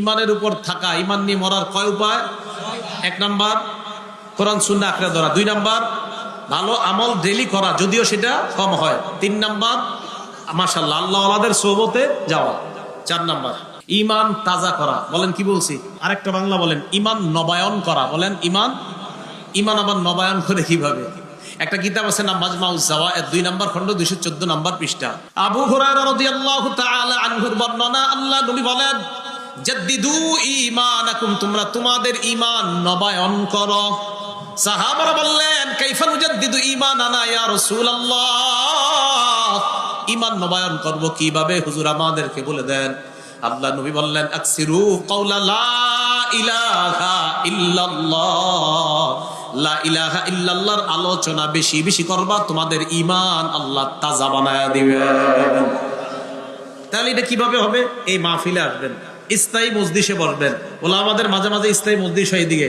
ইমানের উপর থাকা, ইমান নিয়ে মরার কয় উপায়? 1 নাম্বার কোরআন সুন্নাহ আঁকড়ে ধরা, 2 নাম্বার ভালো আমল ডেইলি করা যদিও সেটা কম হয়, 3 নাম্বার মাশাআল্লাহ আল্লাহ ওয়ালাদের সোহবতে যাওয়া, 4 নাম্বার ইমান তাজা করা। বলেন কি বলছি? আরেকটা বাংলা বলেন, ইমান নবায়ন করা। বলেন ইমান আবার নবায়ন করে কিভাবে? একটা কিতাব আছে না মাজমাউজ জাওয়ায়েদ, 2 নাম্বার খণ্ড 214 নাম্বার পৃষ্ঠা। আবু হুরায়রা রাদিয়াল্লাহু তাআলা আনহুর বর্ণনা, আল্লাহ নবী বলেন, জাদ্দিদু ঈমানাকুম, তোমরা তোমাদের ঈমান নবায়ন করো। সাহাবারা বললেন, কাইফা নুজাদ্দিদু ঈমানানা ইয়া রাসূলুল্লাহ, ঈমান নবায়ন করব কিভাবে হুজুর আমাদেরকে বলে দেন। আল্লাহ নবী বললেন, আকসিরু কাওলা লা ইলাহা ইল্লাল্লাহ, লা ইলাহা ইল্লাল্লাহর আলোচনা বেশি বেশি করবা, তোমাদের ঈমান আল্লাহ তাজা বানায়া দিবেন। তাহলে এটা কিভাবে হবে? এই মাহফিলে আসবেন, স্থায়ী মজলিসে বসবেন, ওলামাদের মাঝে মাঝে স্থায়ী মজলিস হয় এদিকে।